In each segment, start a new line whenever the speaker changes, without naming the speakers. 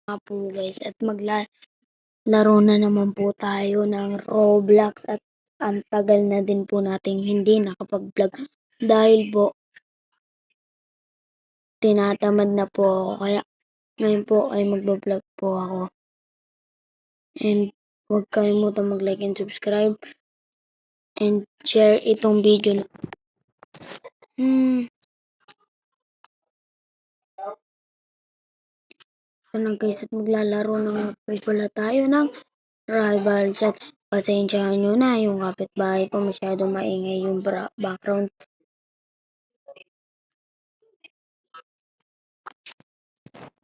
Nga po guys at maglalaro na naman po tayo ng Roblox at ang tagal na din po nating hindi nakapag-vlog dahil po tinatamad na po ako kaya ngayon po ay magbablog po ako. And huwag kalimutan mag-like and subscribe and share itong video na. Ano guys at maglalaro ng pala tayo ng rival set. Pasensyahan nyo na yung kapitbahay ko masyadong maingay yung background.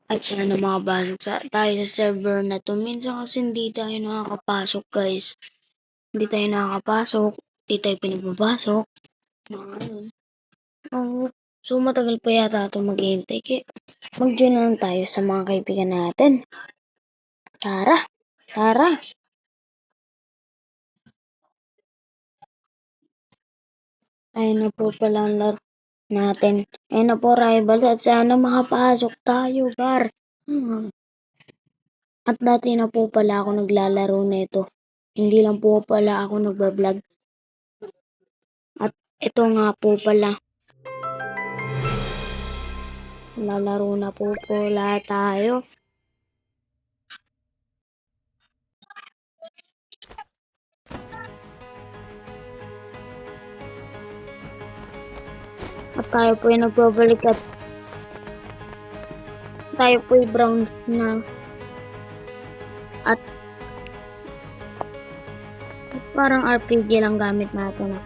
At sana makapasok tayo sa server na to. Minsan kasi hindi tayo nakakapasok guys. Hindi tayo nakakapasok. Hindi tayo pinapapasok. So matagal pa yata ito maghihintay. Kaya mag-join na lang tayo sa mga kaibigan natin. Tara! Tara! Ayun na po pala ang laro natin. Ayun na po rival at sana makapasok tayo gar. At dati na po pala ako naglalaro nito. Hindi lang po pala ako nagbablog. At ito nga po pala. Lalaro na po lahat tayo. At tayo po ay nagbabalik at tayo po ay brown na. At parang RPG lang gamit natin.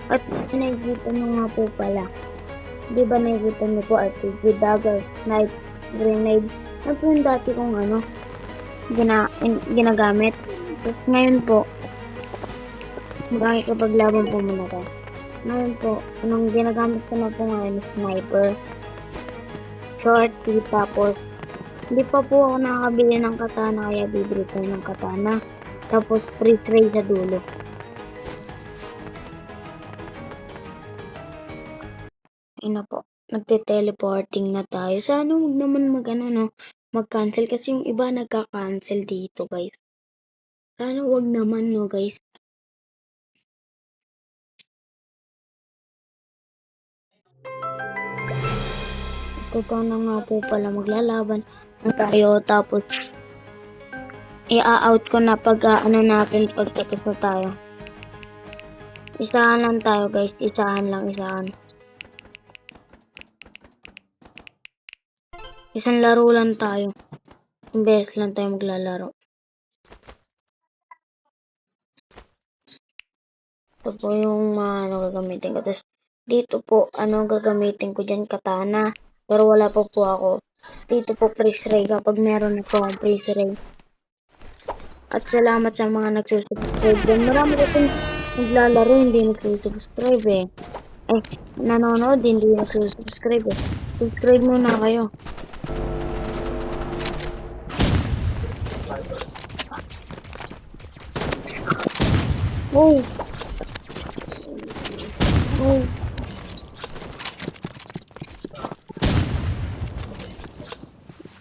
At nakikita nyo nga po pala. Di ba nakikita nyo po RPG, dagger, knife, grenade. At po yung dati kong ginagamit. At ngayon po, makikipaglaban po muna tayo. Ngayon po, anong ginagamit ko na po ngayon, sniper, short, tapos hindi pa po ako nakakabili ng katana kaya bibili ko ng katana. Tapos free ray sa dulo. Ayun na po, nagte-teleporting na tayo. Sana huwag naman mag-cancel kasi yung iba nagka-cancel dito guys. Sana huwag naman guys. Ito na nga po pala maglalaban tayo tapos i-out ko na pag natin pagtapos na tayo. Isahan lang tayo guys, isahan. Isang laro lang tayo. Imbes lang tayo maglalaro. Ito po yung gagamitin ko. Tapos dito po, gagamitin ko dyan, katana. Pero wala po ako. Tapos dito po, freeze ray kapag meron ako ang freeze ray. At salamat sa mga nagsusubscribe dyan. Marami ko pong naglalaro, hindi nagsusubscribe nanonood, hindi nagsusubscribe Subscribe muna kayo. Oh!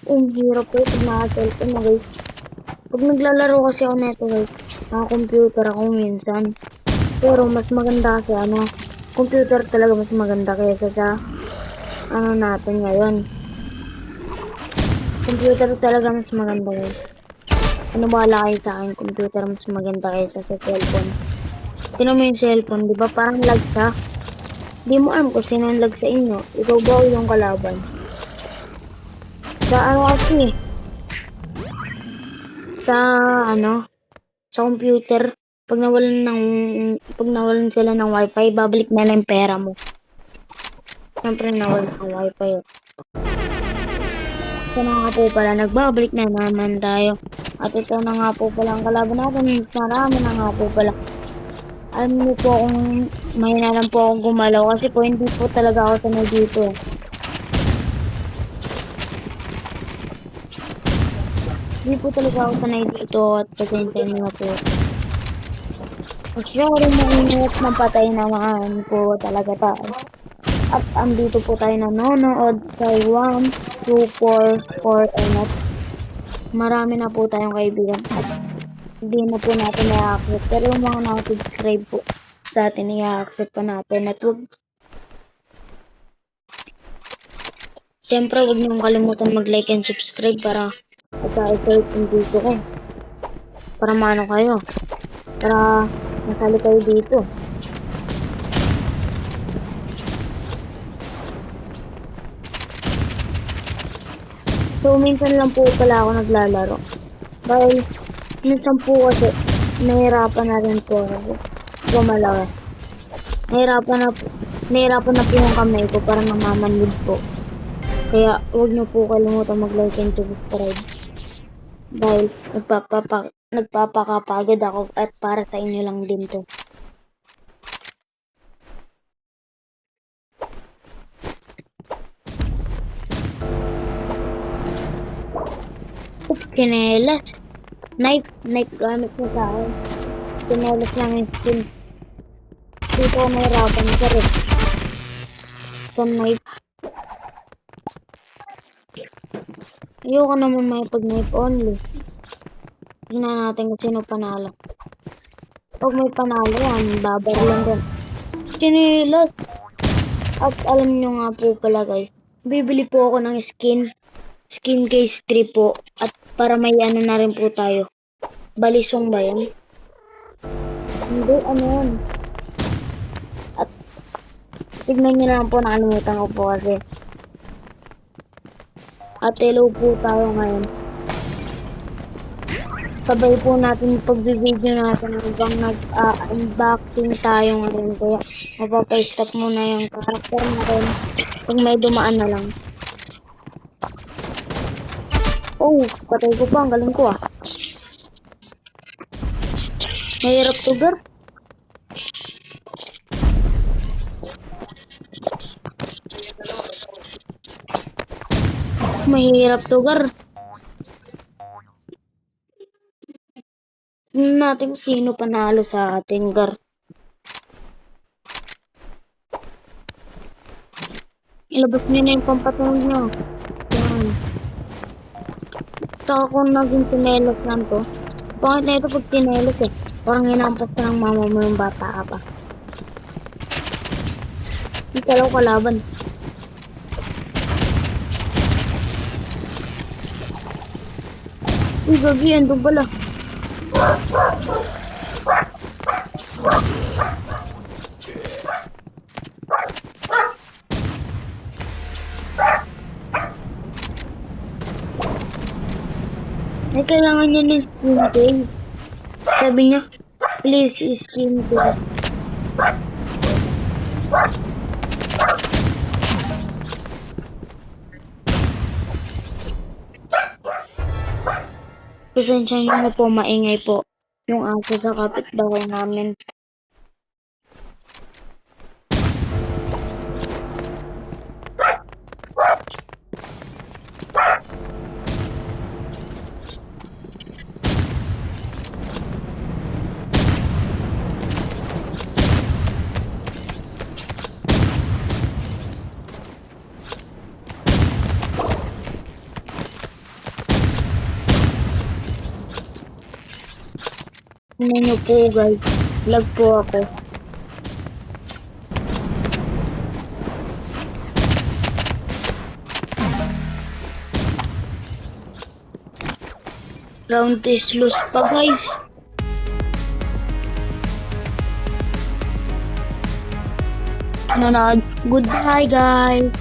Ang hirap po pag naka-cellphone na guys. Pag naglalaro kasi ako neto guys, naka-computer ako minsan. Pero mas maganda kasi computer talaga mas maganda kaysa sa natin ngayon. Computer talaga mas maganda guys. Bala kayo sa akin, computer mas maganda kaysa sa cellphone. Tignan mo yung cellphone, di ba parang lag siya? Di mo alam kung sino yung lag sa inyo. Ikaw ba o yung kalaban? Sa kasi sa computer, pag nawalan sila ng wifi, babalik na lang yung pera mo. Siyempre nawalan ng wifi. Ito na nga po pala, nagbabalik na naman tayo. At ito na nga po pala ang kalaban natin. Marami na nga po pala. Alam niyo po kung may nalang po akong gumalaw kasi po hindi po talaga ako sanay dito. Hindi po talaga ako sanay dito at pasensya niyo po. Sorry, mainit na patay naman po talaga tayo. At andito po tayo nanonood kay 1, 2, 4, 4, and marami na po tayong kaibigan at hindi na po natin i-accept. Pero yung mga nakasubscribe po sa atin, i-accept pa natin. At siyempre, huwag niyong kalimutan mag-like and subscribe para i-search yung dito ko. Para maano kayo. Para nasali kayo dito. So, minsan lang po pala ako naglalaro. Dahil, minsan po kasi, nahirapan na rin po ako gumalaw. Nahirapan na po yung kamay ko para namamanid po. Kaya, huwag niyo po kalimutan mag-like and subscribe. Dahil, nagpapakapagod ako at para sa inyo lang din to. Kinelas. Knife gamit mo sa akin. Kinelas lang yung skin. Dito ako nahirapan ka rin. Sa knife. Ayoko naman may pag-knife only. Tingnan natin kung sino panalo. Pag may panalo yan, babar lang din. Kinelas. At alam nyo nga po pala guys, bibili po ako ng skin case 3 po. At para may ano na rin po tayo. Balisong ba yan? Hindi, ano yan? At tignan nyo lang po, nakalimutan ko po kasi. At hello po tayo ngayon. Sabay po natin pag-video natin hanggang nag-unboxing tayo ngayon. Kaya mapapay-stop muna yung character natin pag may dumaan na lang. Oh, patay ko pa. Ang galing ko ah. Mahirap to, girl. Mahirap to, girl. Tingnan natin kung sino panalo sa atin, girl. Ilabas nyo na yung pampatong nyo. Yan. Saka kung naging tinelos lang to. Bakit na ito pag tinelos eh? Parang hinampas ka ng mama mo yung bata ka pa. Hindi ka lang kalaban. Uy, gagi, andun pala. Ay, kailangan niya ng skin case. Sabi niya, please skin case. Pasensya niyo na po, maingay po yung aso sa kapitbahay namin. Tingnan niyo po guys, lag po ako. Round is loose pa guys. Goodbye guys.